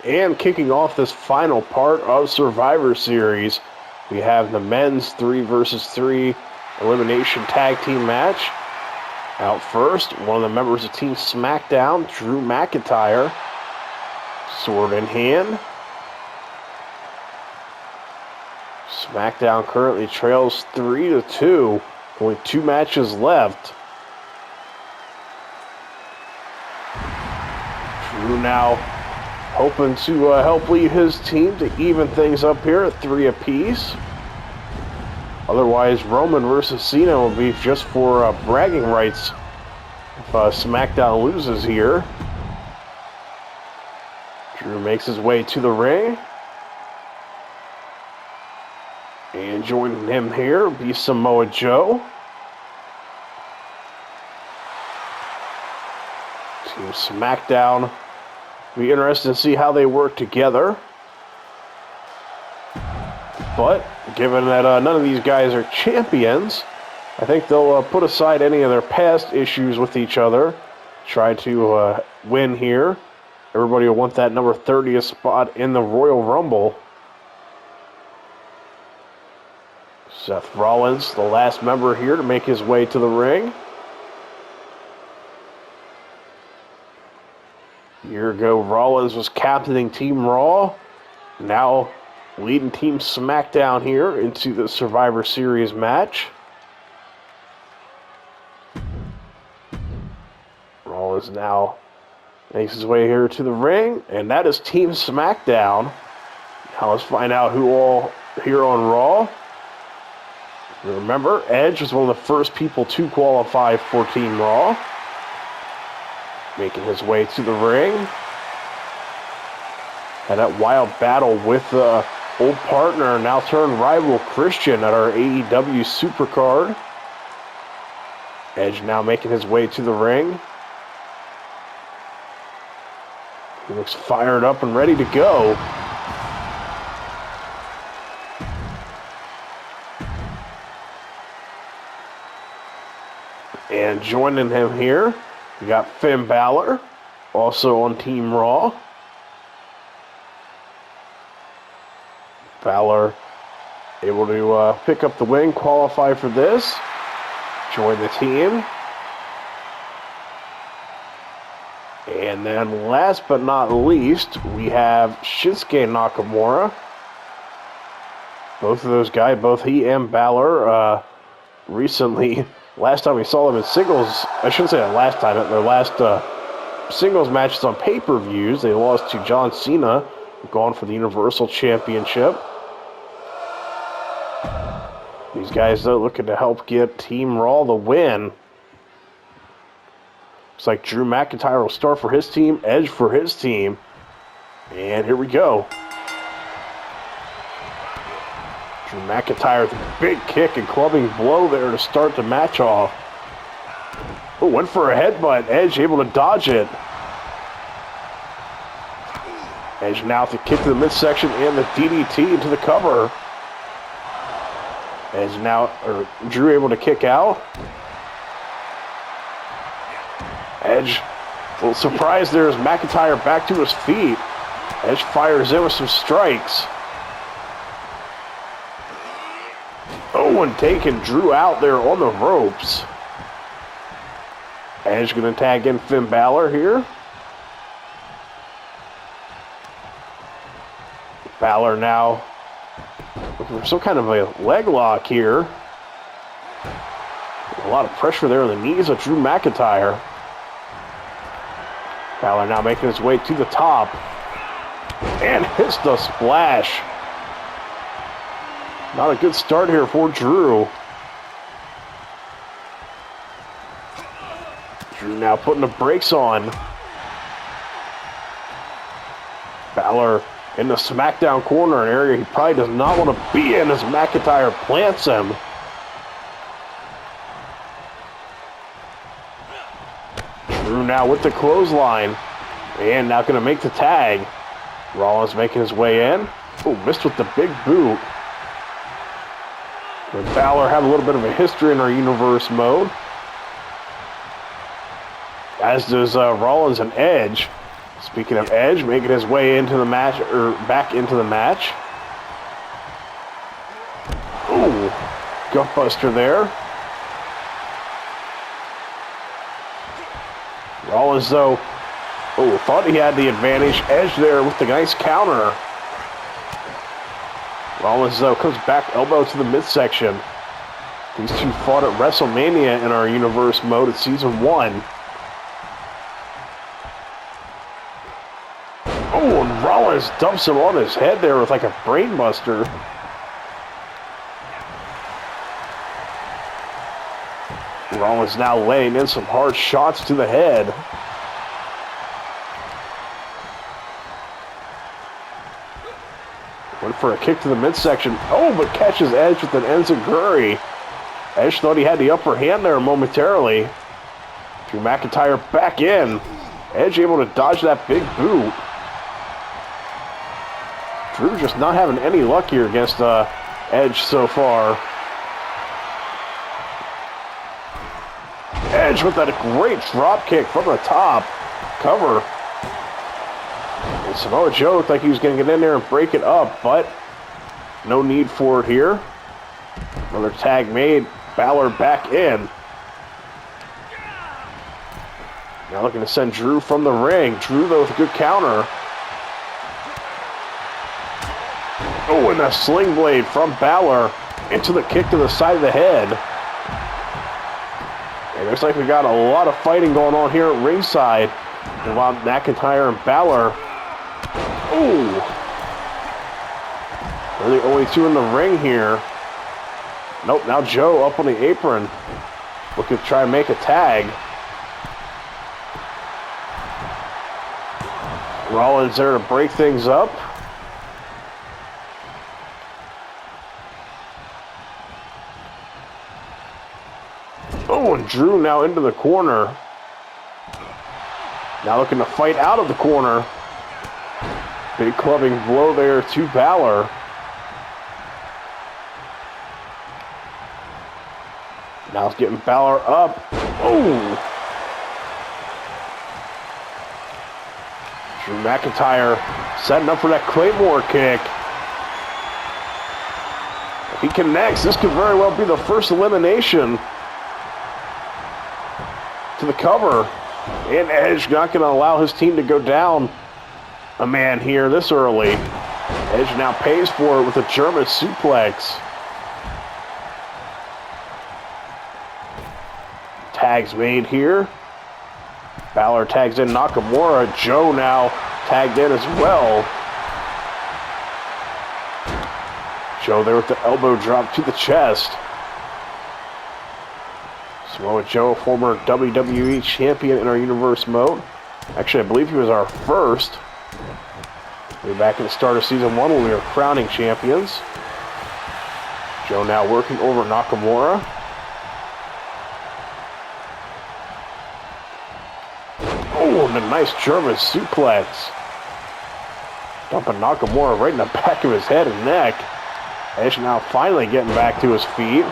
And kicking off this final part of Survivor Series, we have the men's 3 versus 3 elimination tag team match. Out first, one of the members of Team Smackdown, Drew McIntyre, sword in hand. SmackDown currently trails 3-2, only 2 matches left. Drew now hoping to help lead his team to even things up here at 3 apiece. Otherwise, Roman versus Cena will be just for bragging rights if SmackDown loses here. Drew makes his way to the ring. And joining him here will be Samoa Joe. Team SmackDown. Be interested to see how they work together. But given that none of these guys are champions, I think they'll put aside any of their past issues with each other. Try to win here. Everybody will want that number 30th spot in the Royal Rumble. Seth Rollins, the last member here to make his way to the ring. A year ago, Rollins was captaining Team Raw. Now leading Team SmackDown here into the Survivor Series match. Rollins now makes his way here to the ring, and that is Team SmackDown. Now let's find out who all here on Raw. Remember, Edge was one of the first people to qualify for Team Raw. Making his way to the ring. Had that wild battle with old partner, now turned rival Christian at our AEW Supercard. Edge now making his way to the ring. He looks fired up and ready to go. And joining him here, we got Finn Balor, also on Team Raw. Balor able to pick up the win, qualify for this, join the team. And then last but not least, we have Shinsuke Nakamura. Both of those guys, both he and Balor, recently, last time we saw them in singles, I shouldn't say that last time, at their last singles matches on pay-per-views, they lost to John Cena, gone for the Universal Championship. These guys are looking to help get Team Raw the win. Looks like Drew McIntyre will start for his team, Edge for his team. And here we go. Drew McIntyre with a big kick and clubbing blow there to start the match off. Oh, went for a headbutt. Edge able to dodge it. Edge now with the kick to the midsection and the DDT into the cover. Edge now, or Drew able to kick out. Edge, a little surprised there as McIntyre back to his feet. Edge fires in with some strikes. Owen taking Drew out there on the ropes. Edge going to tag in Finn Balor here. Balor now looking for some kind of a leg lock here. A lot of pressure there on the knees of Drew McIntyre. Balor now making his way to the top. And hits the splash. Not a good start here for Drew. Drew now putting the brakes on. Balor in the SmackDown corner, an area he probably does not want to be in as McIntyre plants him. Drew now with the clothesline. And now going to make the tag. Rollins making his way in. Oh, missed with the big boot. And Balor have a little bit of a history in our universe mode. As does Rollins and Edge. Speaking of Edge, making his way into the match, or back into the match. Ooh, gutbuster there. Rollins, though, thought he had the advantage. Edge there with the nice counter. Rollins, though, comes back elbow to the midsection. These two fought at WrestleMania in our Universe mode at Season 1. Oh, and Rollins dumps him on his head there with like a brain buster. Rollins now laying in some hard shots to the head. Went for a kick to the midsection. Oh, but catches Edge with an enziguri. Edge thought he had the upper hand there momentarily. Drew McIntyre back in. Edge able to dodge that big boot. Drew just not having any luck here against Edge so far. Edge with that great drop kick from the top. Cover. And Samoa Joe looked like he was going to get in there and break it up, but no need for it here. Another tag made. Balor back in. Now looking to send Drew from the ring. Drew, though, with a good counter. Oh, and a sling blade from Balor into the kick to the side of the head. It looks like we got a lot of fighting going on here at ringside. Involving McIntyre and Balor. Ooh. They're the only two in the ring here. Nope, now Joe up on the apron. Looking to try and make a tag. Rollins there to break things up. Oh, and Drew now into the corner. Now looking to fight out of the corner. Big clubbing blow there to Balor. Now it's getting Balor up. Oh! Drew McIntyre setting up for that Claymore kick. If he connects, this could very well be the first elimination. To the cover. And Edge not going to allow his team to go down a man here this early. Edge now pays for it with a German suplex. Tags made here. Balor tags in Nakamura. Joe now tagged in as well. Joe there with the elbow drop to the chest. Samoa Joe, former WWE champion in our Universe mode. Actually, I believe he was our first. We were back at the start of Season 1 when we were crowning champions. Joe now working over Nakamura. Oh, and a nice German suplex. Dumping Nakamura right in the back of his head and neck. Edge now finally getting back to his feet.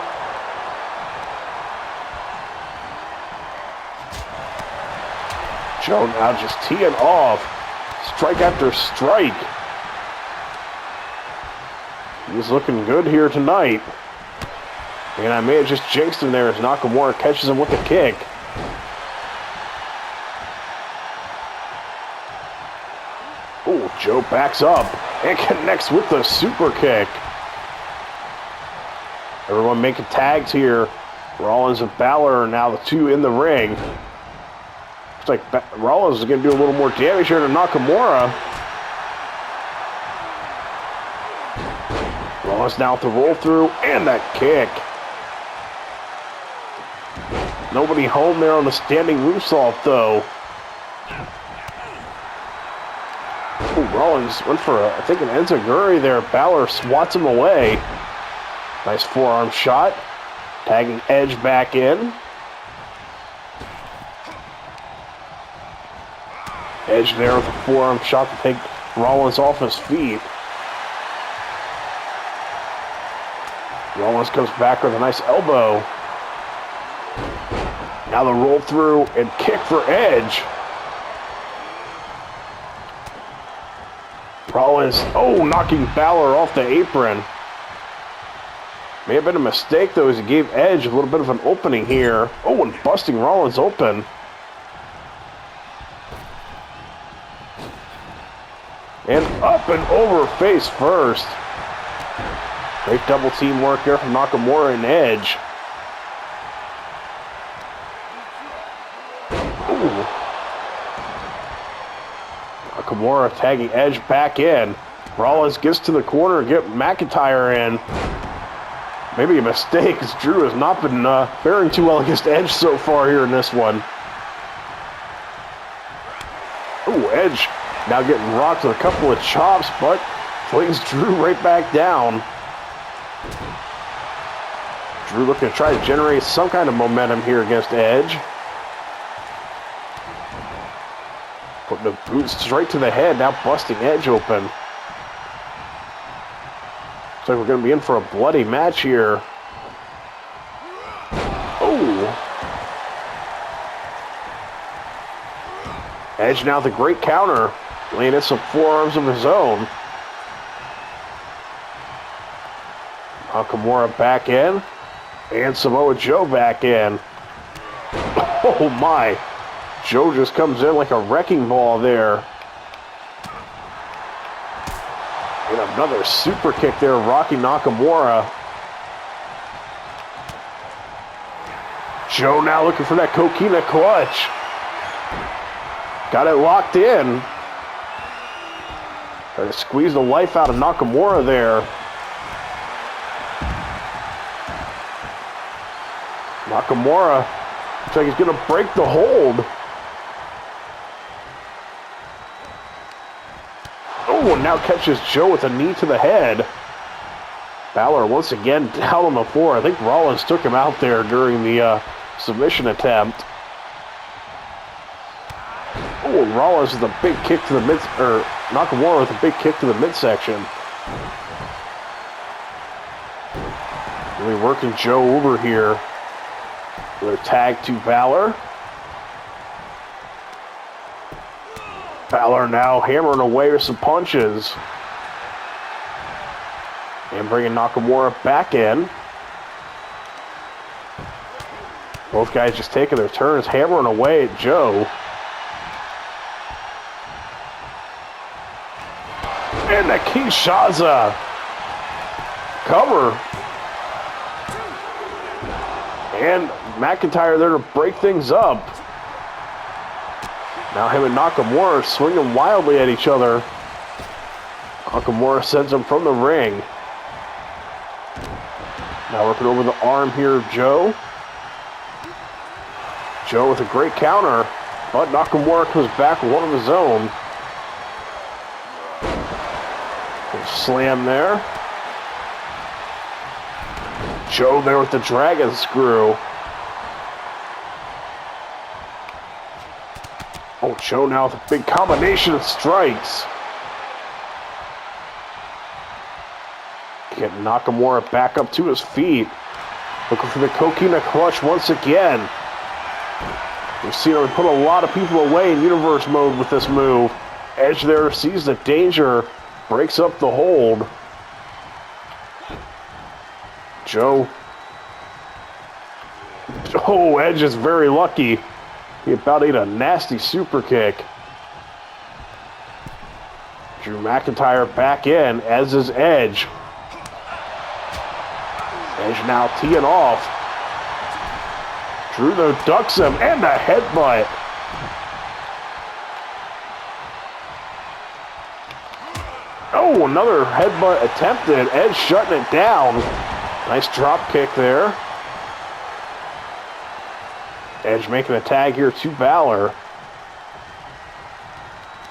Joe now just teeing off. Strike after strike. He's looking good here tonight. And I may have just jinxed him there as Nakamura catches him with a kick. Oh, Joe backs up and connects with the super kick. Everyone making tags here. Rollins and Balor are now the two in the ring. Looks like Rollins is going to do a little more damage here to Nakamura. Rollins now with the roll through and that kick. Nobody home there on the standing moonsault though. Ooh, Rollins went for, I think, an enziguri there. Balor swats him away. Nice forearm shot. Tagging Edge back in. Edge there with a forearm shot to take Rollins off his feet. Rollins comes back with a nice elbow. Now the roll through and kick for Edge. Rollins, oh, knocking Balor off the apron. May have been a mistake, though, as he gave Edge a little bit of an opening here. Oh, and busting Rollins open. And up and over face first. Great double teamwork here from Nakamura and Edge. Ooh. Nakamura tagging Edge back in. Rollins gets to the corner and get McIntyre in. Maybe a mistake, as Drew has not been faring too well against Edge so far here in this one. Ooh, Edge now getting rocked with a couple of chops, but flings Drew right back down. Drew looking to try to generate some kind of momentum here against Edge. Putting the boots straight to the head, now busting Edge open. Looks like we're going to be in for a bloody match here. Oh! Edge now with a great counter, laying in some forearms of his own. Nakamura back in, and Samoa Joe back in. Oh my! Joe just comes in like a wrecking ball there. And another super kick there, rocking Nakamura. Joe now looking for that coquina clutch. Got it locked in. Trying to squeeze the life out of Nakamura there. Nakamura looks like he's going to break the hold. Oh, and now catches Joe with a knee to the head. Balor once again down on the floor. I think Rollins took him out there during the submission attempt. Oh, and Rollins with a big kick to the mid, or Nakamura with a big kick to the midsection. Really working Joe over here. With a tag to Balor. Balor now hammering away with some punches. And bringing Nakamura back in. Both guys just taking their turns, hammering away at Joe. And the Kinshasa. Cover. And McIntyre there to break things up. Now him and Nakamura swinging wildly at each other. Nakamura sends him from the ring. Now working over the arm here of Joe. Joe with a great counter, but Nakamura comes back with one of his own. Slam there. Joe there with the dragon screw. Oh, Joe now with a big combination of strikes. Getting Nakamura back up to his feet. Looking for the coquina clutch once again. We've seen him put a lot of people away in universe mode with this move. Edge there sees the danger, breaks up the hold. Joe. Oh, Edge is very lucky. He about ate a nasty super kick. Drew McIntyre back in, as is Edge. Edge now teeing off. Drew though ducks him, and a headbutt. Oh, another headbutt attempted. Edge shutting it down. Nice drop kick there. Edge making a tag here to Balor.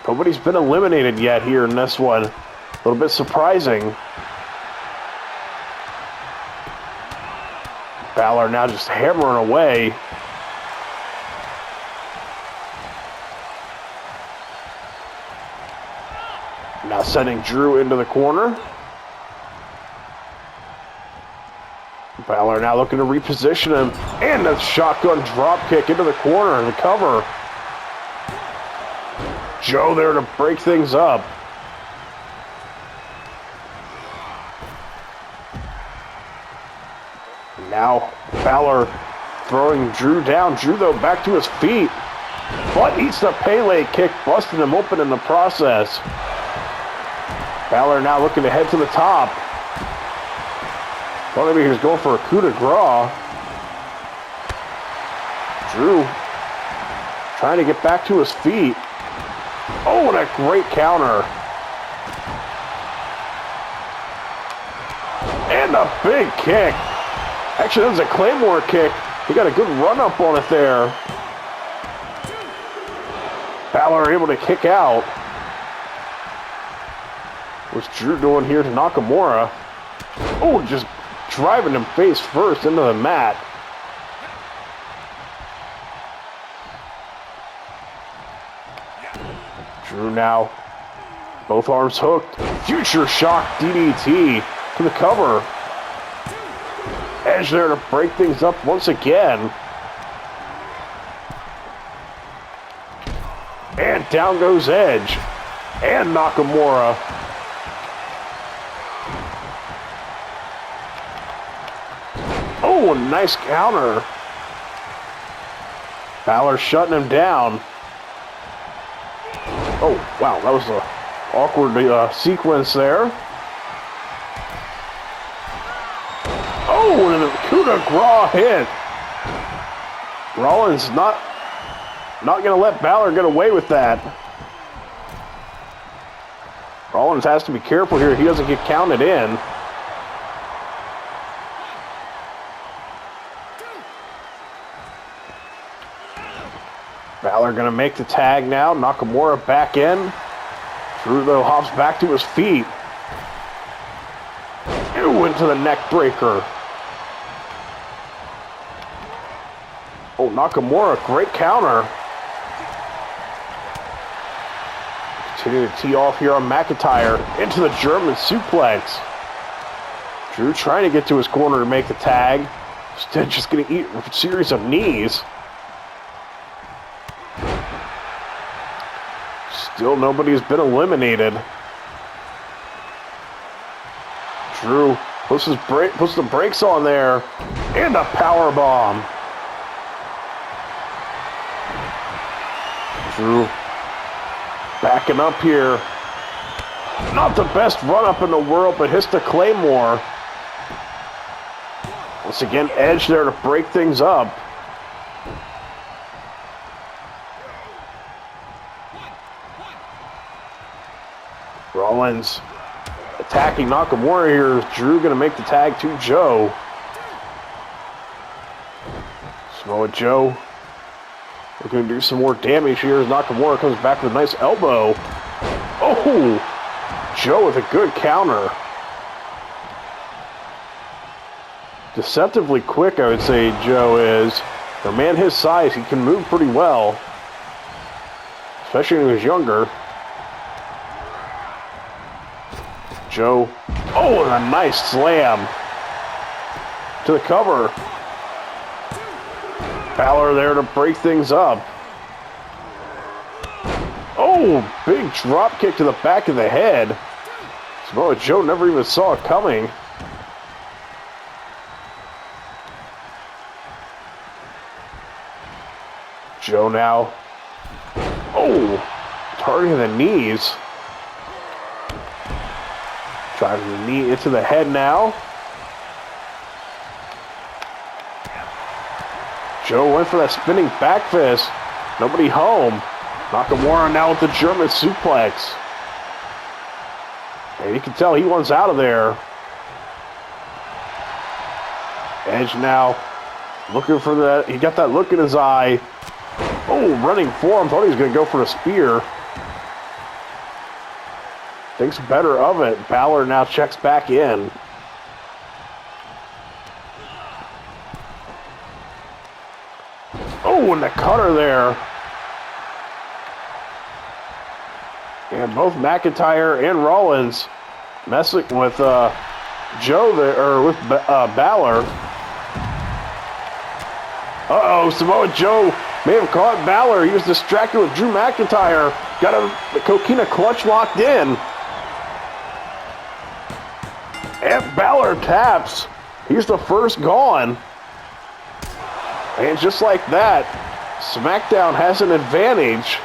Nobody's been eliminated yet here in this one. A little bit surprising. Balor now just hammering away. Now sending Drew into the corner. Balor now looking to reposition him. And a shotgun drop kick into the corner. The cover. Joe there to break things up. Now Balor throwing Drew down. Drew, though, back to his feet. But eats the Pele kick, busting him open in the process. Balor now looking to head to the top. Thought maybe he was going for a coup de grace. Drew trying to get back to his feet. Oh, and a great counter. And a big kick. Actually, that was a Claymore kick. He got a good run up on it there. Balor able to kick out. What's Drew doing here to Nakamura? Oh, just driving him face first into the mat. Drew now, both arms hooked. Future Shock DDT to the cover. Edge there to break things up once again. And down goes Edge. And Nakamura. Oh, a nice counter. Balor shutting him down. Oh, wow, that was an awkward sequence there. Oh, and a coup de grace hit. Rollins not going to let Balor get away with that. Rollins has to be careful here. He doesn't get counted in. Balor going to make the tag now. Nakamura back in. Drew, though, hops back to his feet. Ew, into the neck breaker. Oh, Nakamura, great counter. Continue to tee off here on McIntyre. Into the German suplex. Drew trying to get to his corner to make the tag. Instead, just going to eat a series of knees. Still nobody's been eliminated. Drew puts the brakes on there. And a power bomb. Drew backing up here. Not the best run up in the world, but hits the Claymore. Once again, Edge there to break things up. Rollins attacking Nakamura here. Drew going to make the tag to Joe. Samoa Joe looking to do some more damage here as Nakamura comes back with a nice elbow. Oh! Joe with a good counter. Deceptively quick, I would say, Joe is. For a man his size, he can move pretty well. Especially when he was younger. Joe. Oh, and a nice slam. To the cover. Balor there to break things up. Oh, big drop kick to the back of the head. Samoa Joe never even saw it coming. Joe now. Oh, targeting the knees. Driving the knee into the head now. Joe went for that spinning back fist. Nobody home. Nakamura now with the German suplex. And you can tell he wants out of there. Edge now looking for that. He got that look in his eye. Oh, running for him. Thought he was going to go for a spear. Thinks better of it. Balor now checks back in. Oh, and the cutter there. And both McIntyre and Rollins messing with Joe there, or with Balor. Uh-oh, Samoa Joe may have caught Balor. He was distracted with Drew McIntyre. Got the Coquina clutch locked in. And Balor taps. He's the first gone. And just like that, SmackDown has an advantage.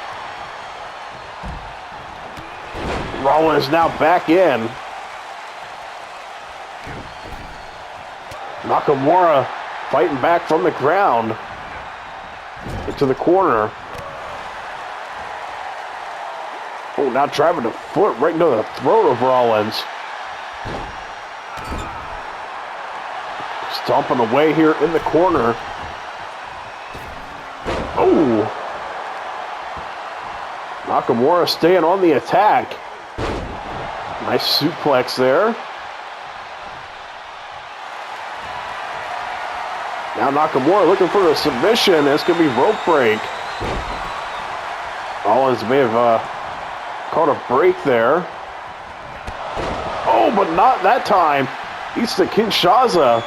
Rollins now back in. Nakamura fighting back from the ground into the corner. Oh, now driving the foot right into the throat of Rollins. Stomping away here in the corner. Oh! Nakamura staying on the attack. Nice suplex there. Now Nakamura looking for a submission. It's going to be rope break. Rollins may have caught a break there. Oh, but not that time. Eats the Kinshasa.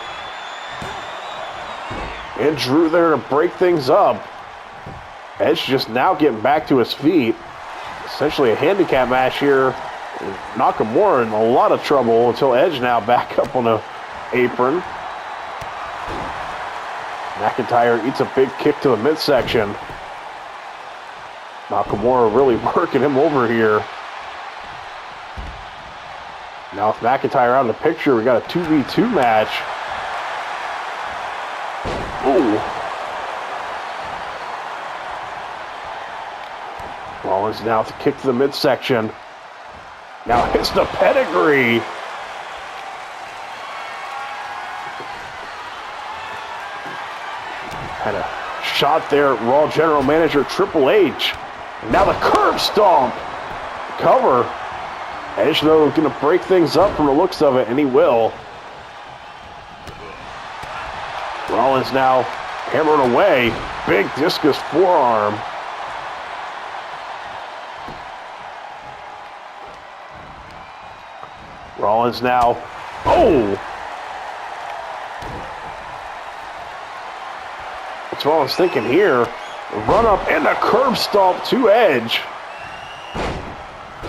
And Drew there to break things up. Edge just now getting back to his feet. Essentially a handicap match here. Nakamura in a lot of trouble until Edge now back up on the apron. McIntyre eats a big kick to the midsection. Nakamura really working him over here. Now with McIntyre out of the picture, we got a 2v2 match. Ooh. Rollins now to kick to the midsection. Now hits the pedigree. Had a shot there at Raw General Manager Triple H. And now the curb stomp. Cover. Edge, though, going to break things up from the looks of it, and he will. Rollins now hammering away. Big discus forearm. Rollins now. Oh! That's what I was thinking here. Run up and a curb stomp to Edge.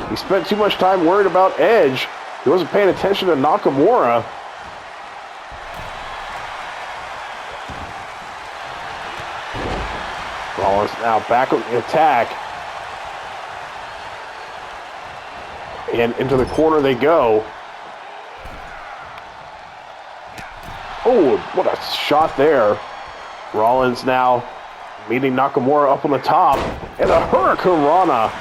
He spent too much time worried about Edge. He wasn't paying attention to Nakamura. Rollins now back on the attack. And into the corner they go. Oh, what a shot there. Rollins now meeting Nakamura up on the top. And a Hurricane Rana.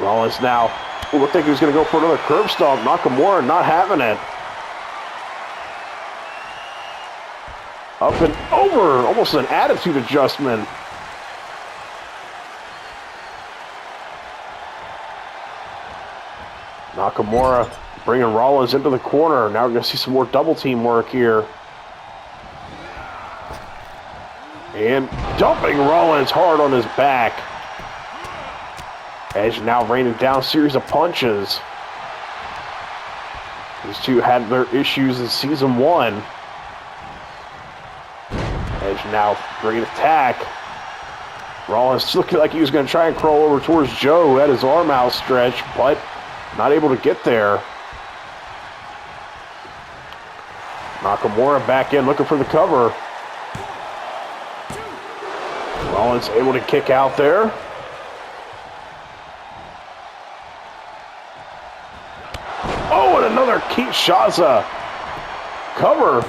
Rollins now, looked like he was going to go for another curb stomp. Nakamura not having it. Up and over, almost an attitude adjustment. Nakamura bringing Rollins into the corner. Now we're going to see some more double team work here. And dumping Rollins hard on his back. Edge now raining down a series of punches. These two had their issues in season 1. Edge now bringing attack. Rollins looking like he was going to try and crawl over towards Joe, who had his arm outstretched, but not able to get there. Nakamura back in looking for the cover. Rollins able to kick out there. Oh, and another Kinshasa. Cover.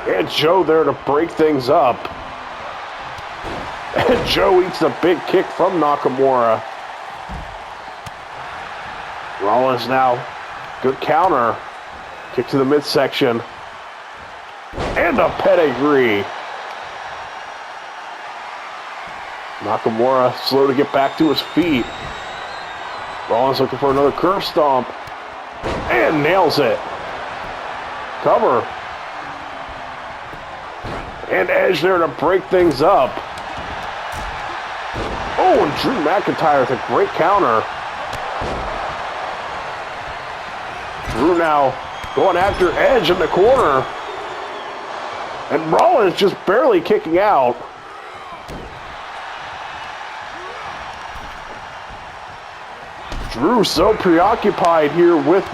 And Joe there to break things up. And Joe eats a big kick from Nakamura. Rollins now, good counter. Kick to the midsection. And a pedigree. Nakamura slow to get back to his feet. Rollins looking for another curb stomp. And nails it. Cover. And Edge there to break things up. Oh, and Drew McIntyre with a great counter. Drew now going after Edge in the corner. And Rollins just barely kicking out. Drew Drew so preoccupied here with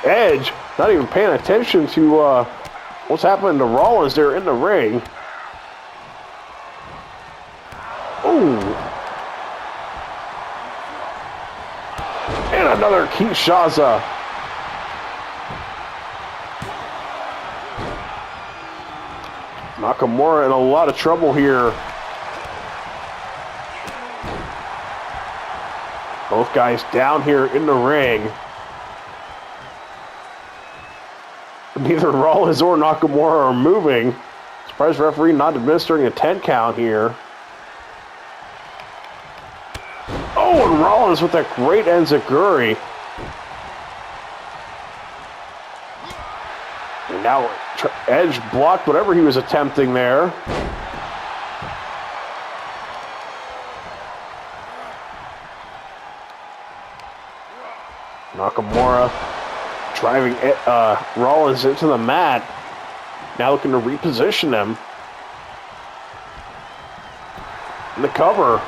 Edge, not even paying attention to what's happening to Rollins there in the ring. Ooh. And another Kinshasa. Nakamura in a lot of trouble here. Both guys down here in the ring. Neither Rollins or Nakamura are moving. Surprised referee not administering a 10 count here. Oh, and Rollins with that great enziguri. And now Edge blocked whatever he was attempting there. Nakamura driving Rollins into the mat. Now looking to reposition him. In the cover.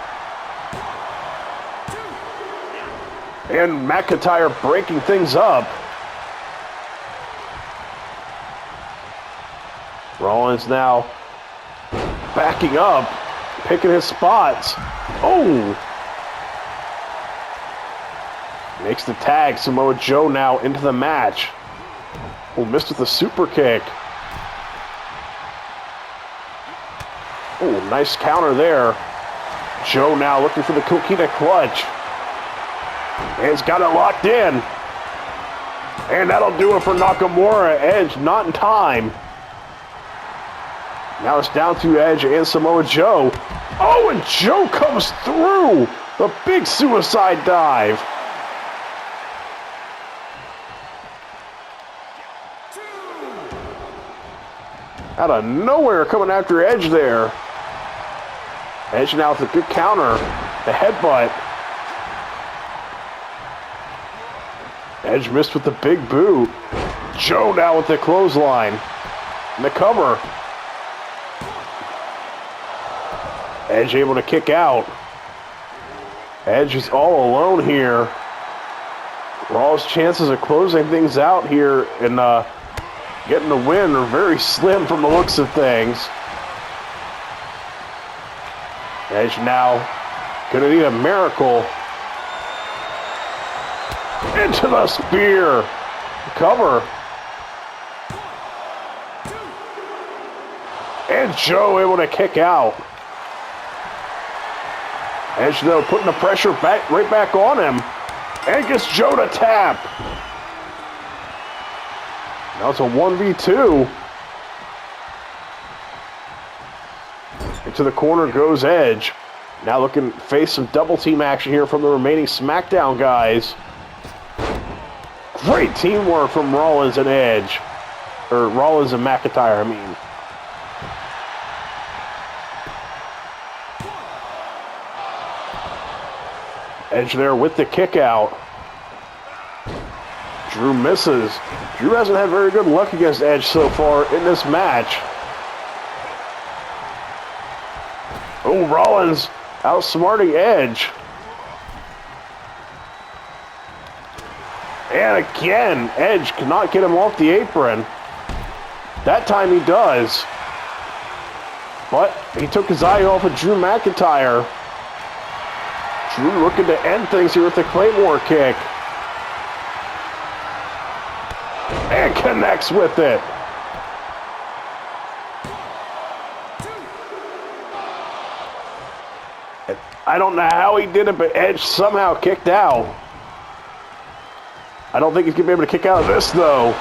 And McIntyre breaking things up. Rollins now backing up, picking his spots. Oh! Makes the tag. Samoa Joe now into the match. Oh, missed with a super kick. Oh, nice counter there. Joe now looking for the Coquina clutch. And he's got it locked in. And that'll do it for Nakamura. Edge not in time. Now it's down to Edge and Samoa Joe. Oh, and Joe comes through. The big suicide dive. Out of nowhere coming after Edge there. Edge now with a good counter. The headbutt. Edge missed with the big boot. Joe now with the clothesline. And the cover. Edge able to kick out. Edge is all alone here. Raw's chances of closing things out here and getting the win are very slim from the looks of things. Edge now gonna need a miracle. Into the spear. Cover. And Joe able to kick out. Edge though putting the pressure right back on him. And gets Joe to tap. Now it's a 1v2. Into the corner goes Edge. Now looking to face some double team action here from the remaining SmackDown guys. Great teamwork from Rollins and Edge. Or Rollins and McIntyre, I mean. Edge there with the kick out. Drew misses. Drew hasn't had very good luck against Edge so far in this match. Oh, Rollins outsmarting Edge. And again, Edge cannot get him off the apron. That time he does. But he took his eye off of Drew McIntyre. Drew looking to end things here with the Claymore kick. And connects with it. I don't know how he did it, but Edge somehow kicked out. I don't think he's going to be able to kick out of this, though.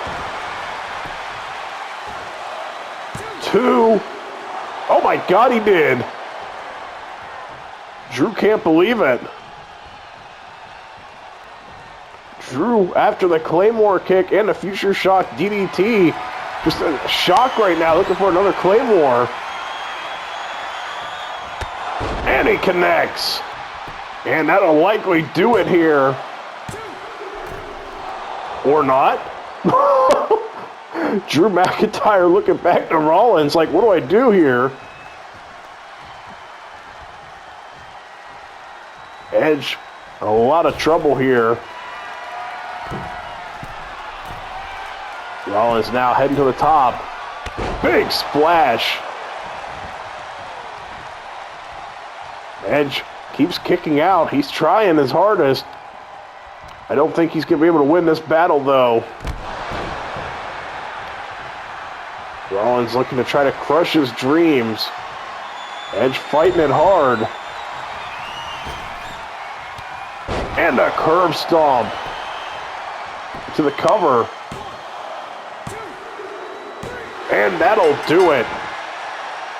2. Oh, my God, he did. Drew can't believe it. Drew, after the Claymore kick and the Future Shock DDT, just a shock right now, looking for another Claymore. And he connects. And that'll likely do it here. Or not. Drew McIntyre looking back to Rollins like, what do I do here? Edge A lot of trouble here. Rollins now heading to the top. Big splash. Edge keeps kicking out. He's trying his hardest. I don't think he's going to be able to win this battle, though. Rollins looking to try to crush his dreams. Edge fighting it hard. And a curb stomp to the cover. And that'll do it.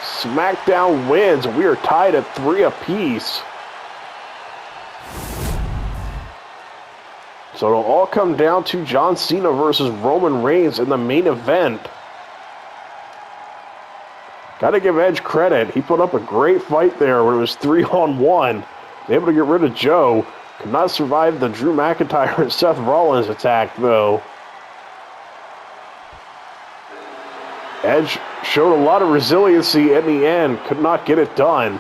SmackDown wins. We are tied at 3 apiece. So it'll all come down to John Cena versus Roman Reigns in the main event. Got to give Edge credit. He put up a great fight there when it was 3-on-1. Able to get rid of Joe. Could not survive the Drew McIntyre and Seth Rollins attack, though. Edge showed a lot of resiliency in the end. Could not get it done.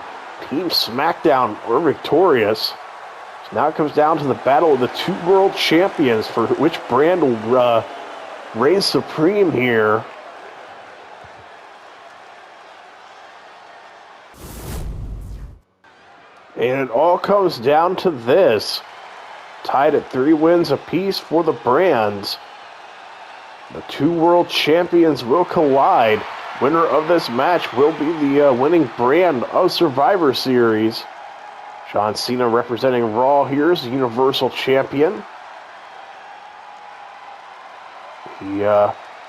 Team Smackdown were victorious. So now it comes down to the battle of the 2 world champions for which brand will reign supreme here. And it all comes down to this. Tied at 3 wins apiece for the brands. The 2 world champions will collide. Winner of this match will be the winning brand of Survivor Series. John Cena representing Raw here is the Universal Champion. He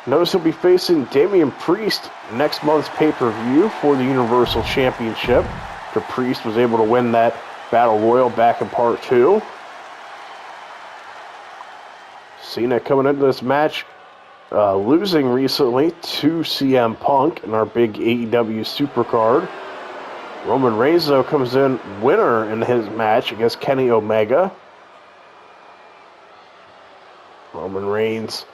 knows he'll be facing Damian Priest next month's pay-per-view for the Universal Championship. After Priest was able to win that Battle Royal back in Part 2. Cena coming into this match, losing recently to CM Punk in our big AEW Supercard. Roman Reigns, though, comes in winner in his match against Kenny Omega. Roman Reigns,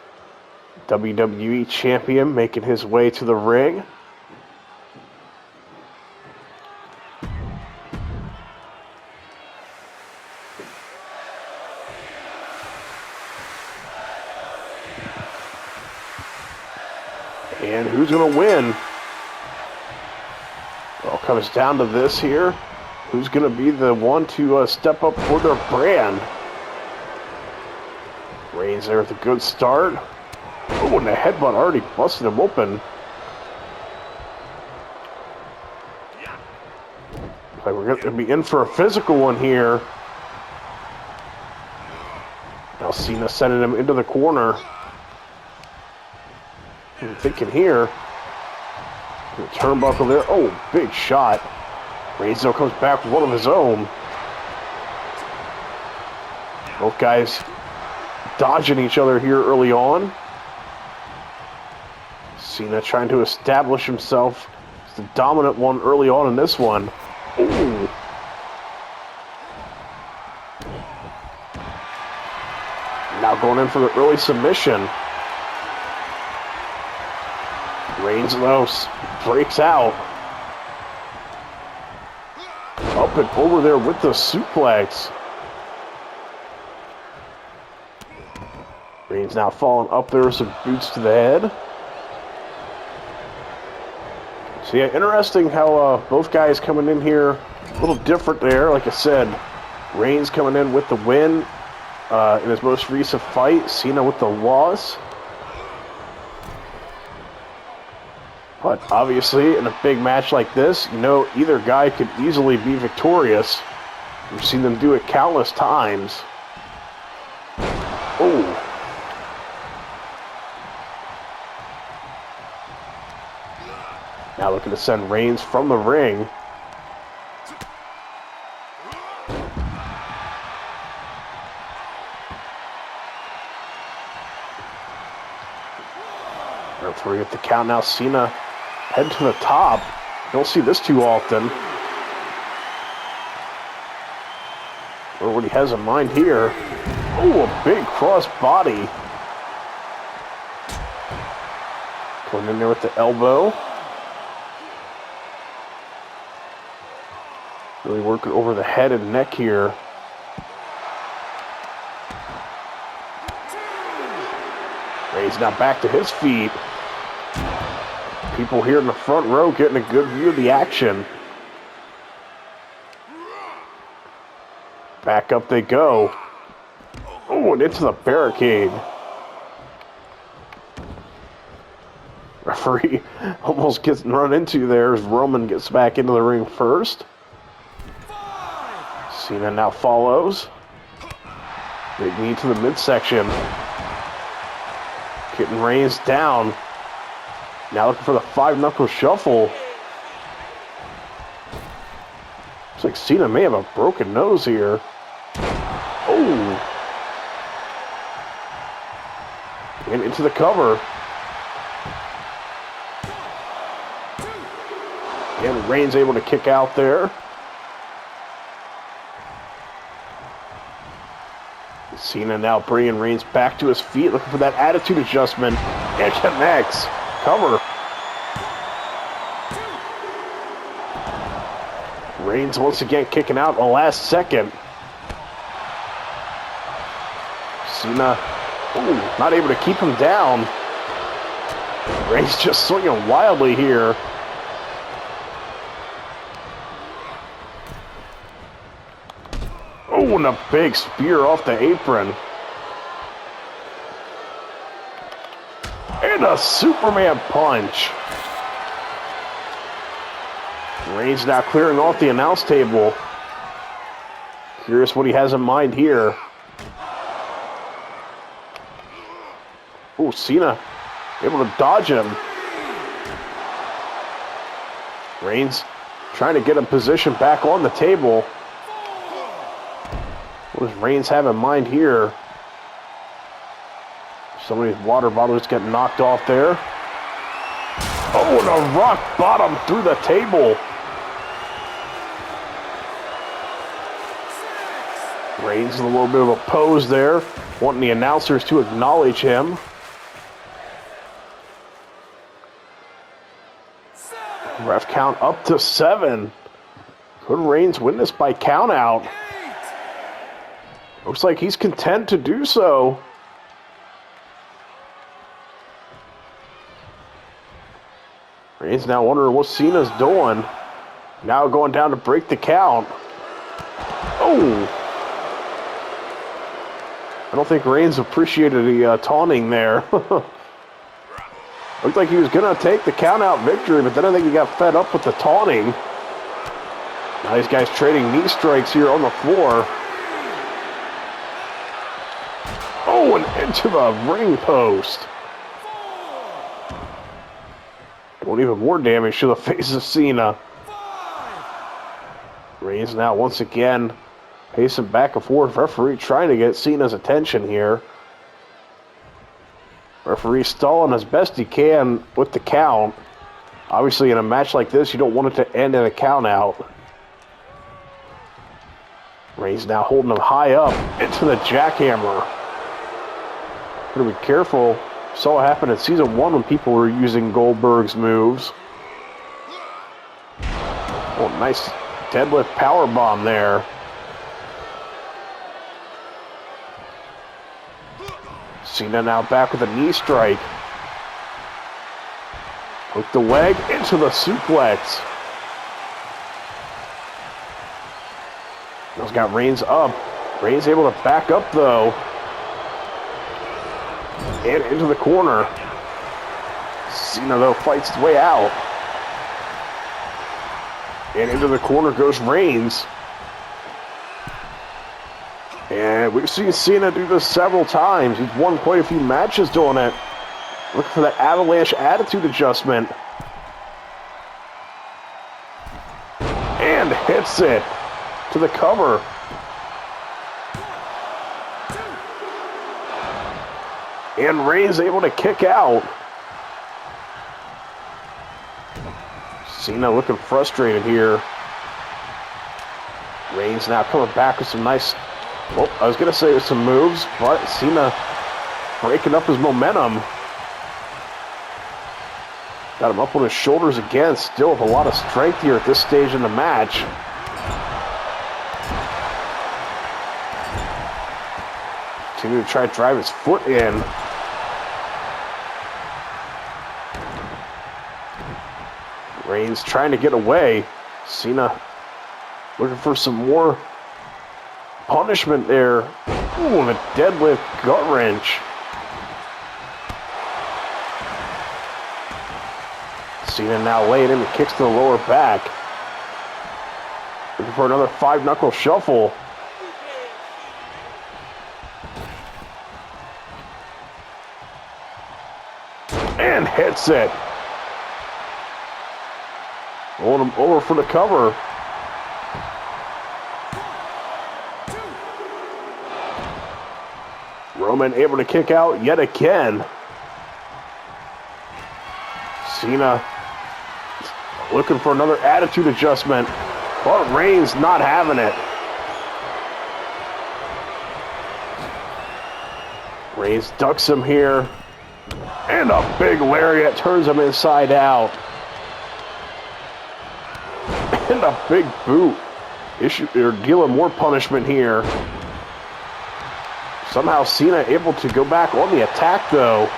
WWE Champion, making his way to the ring. And who's going to win? It all comes down to this here. Who's going to be the one to step up for their brand? Reigns there with a good start. Oh, and the headbutt already busted him open. Like we're going to be in for a physical one here. Now Cena sending him into the corner. I'm thinking here. Turnbuckle there. Oh, big shot. Reigns though comes back with one of his own. Both guys dodging each other here early on. Cena trying to establish himself as the dominant one early on in this one. Ooh. Now going in for the early submission. Reigns, though, breaks out. Up and over there with the suplex. Reigns now falling up there with some boots to the head. So yeah, interesting how both guys coming in here a little different there. Like I said, Reigns coming in with the win in his most recent fight. Cena with the loss. But obviously, in a big match like this, you know, either guy could easily be victorious. We've seen them do it countless times. Oh. Now looking to send Reigns from the ring. Referee at the count now. Cena head to the top. You don't see this too often. Or what he has in mind here. Oh, a big cross body. Going in there with the elbow. Really working over the head and neck here. Reigns now back to his feet. People here in the front row getting a good view of the action. Back up they go. Oh, and into the barricade. Referee almost gets run into there as Roman gets back into the ring first. Cena now follows. Big knee to the midsection. Getting Reigns down. Now looking for the 5-knuckle shuffle. Looks like Cena may have a broken nose here. Oh! And into the cover. And Reigns able to kick out there. Cena now bringing Reigns back to his feet, looking for that attitude adjustment. And connects. Cover. Reigns once again kicking out in the last second. Cena, not able to keep him down. Reigns just swinging wildly here. Oh, and a big spear off the apron. And a Superman punch. Reigns now clearing off the announce table. Curious what he has in mind here. Oh, Cena able to dodge him. Reigns trying to get him positioned back on the table. What does Reigns have in mind here? Somebody's water bottle just getting knocked off there. Oh, and a rock bottom through the table. Reigns in a little bit of a pose there, wanting the announcers to acknowledge him. Ref count up to 7. Could Reigns win this by count out? Looks like he's content to do so. Reigns now wondering what Cena's doing. Now going down to break the count. Oh! I don't think Reigns appreciated the taunting there. Looked like he was going to take the count-out victory, but then I think he got fed up with the taunting. Now these guys trading knee strikes here on the floor. Oh, and into the ring post. Doing even more damage to the face of Cena. Reigns now once again pacing back and forth. Referee trying to get Cena's attention here. Referee stalling as best he can with the count. Obviously, in a match like this, you don't want it to end in a count out. Reigns now holding him high up into the jackhammer. Gotta be careful. Saw what happened in season 1 when people were using Goldberg's moves. Oh, nice deadlift powerbomb there. Cena now back with a knee strike. Hook the leg into the suplex. He's got Reigns up. Reigns able to back up though. And into the corner. Cena though fights his way out. And into the corner goes Reigns. And we've seen Cena do this several times. He's won quite a few matches doing it. Looking for that avalanche attitude adjustment. And hits it to the cover. And Reigns able to kick out. Cena looking frustrated here. Reigns now coming back with some nice... Well, I was going to say some moves, but Cena breaking up his momentum. Got him up on his shoulders again, still with a lot of strength here at this stage in the match. Continue to try to drive his foot in. Reigns trying to get away. Cena looking for some more punishment there. Ooh, and a deadlift gut wrench. Cena now laying in the kicks to the lower back. Looking for another 5-knuckle shuffle. And hits it. Rolling him over for the cover. Roman able to kick out yet again. Cena looking for another attitude adjustment, but Reigns not having it. Reigns ducks him here, and a big lariat turns him inside out. And a big boot. They're dealing more punishment here. Somehow Cena able to go back on the attack though.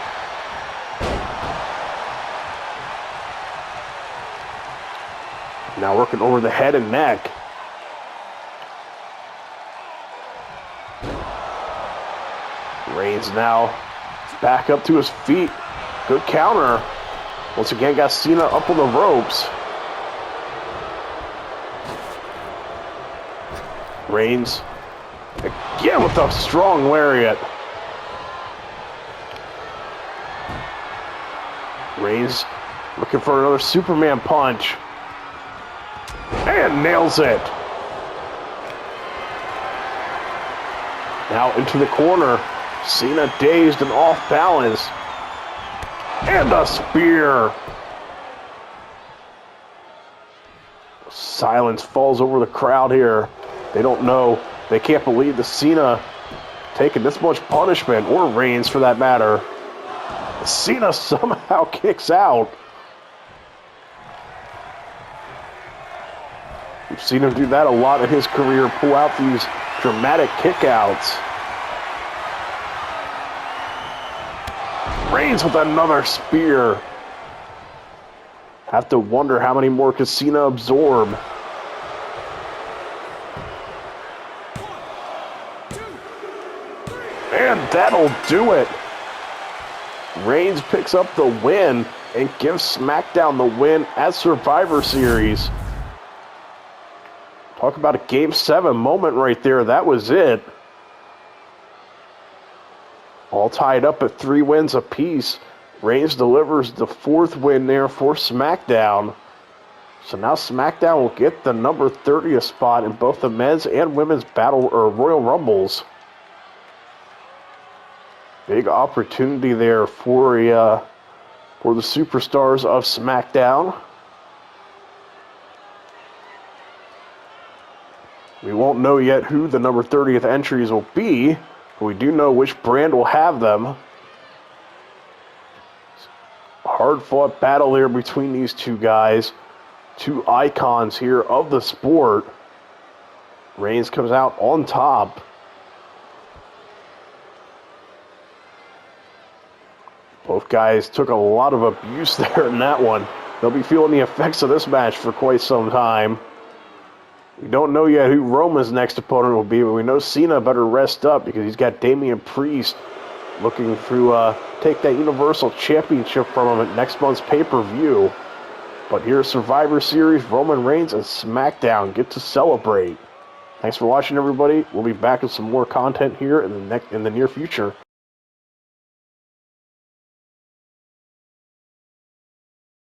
Now working over the head and neck. Reigns now back up to his feet. Good counter. Once again got Cena up on the ropes. Reigns again with a strong lariat. Reigns looking for another Superman punch. And nails it. Now into the corner. Cena dazed and off balance. And a spear. Silence falls over the crowd here. They don't know. They can't believe the Cena taking this much punishment, or Reigns for that matter. Cena somehow kicks out. We've seen him do that a lot in his career, pull out these dramatic kickouts. Reigns with another spear. Have to wonder how many more can Cena absorb. And that'll do it. Reigns picks up the win and gives SmackDown the win at Survivor Series. Talk about a Game 7 moment right there. That was it. All tied up at 3 wins apiece. Reigns delivers the 4th win there for SmackDown. So now SmackDown will get the number 30th spot in both the men's and women's Royal Rumbles. Big opportunity there for the superstars of SmackDown. We won't know yet who the number 30th entries will be, but we do know which brand will have them. Hard-fought battle there between these two guys. Two icons here of the sport. Reigns comes out on top. Both guys took a lot of abuse there in that one. They'll be feeling the effects of this match for quite some time. We don't know yet who Roman's next opponent will be, but we know Cena better rest up because he's got Damian Priest looking to take that Universal Championship from him at next month's pay-per-view. But here's Survivor Series, Roman Reigns and SmackDown get to celebrate. Thanks for watching, everybody. We'll be back with some more content here in the near future.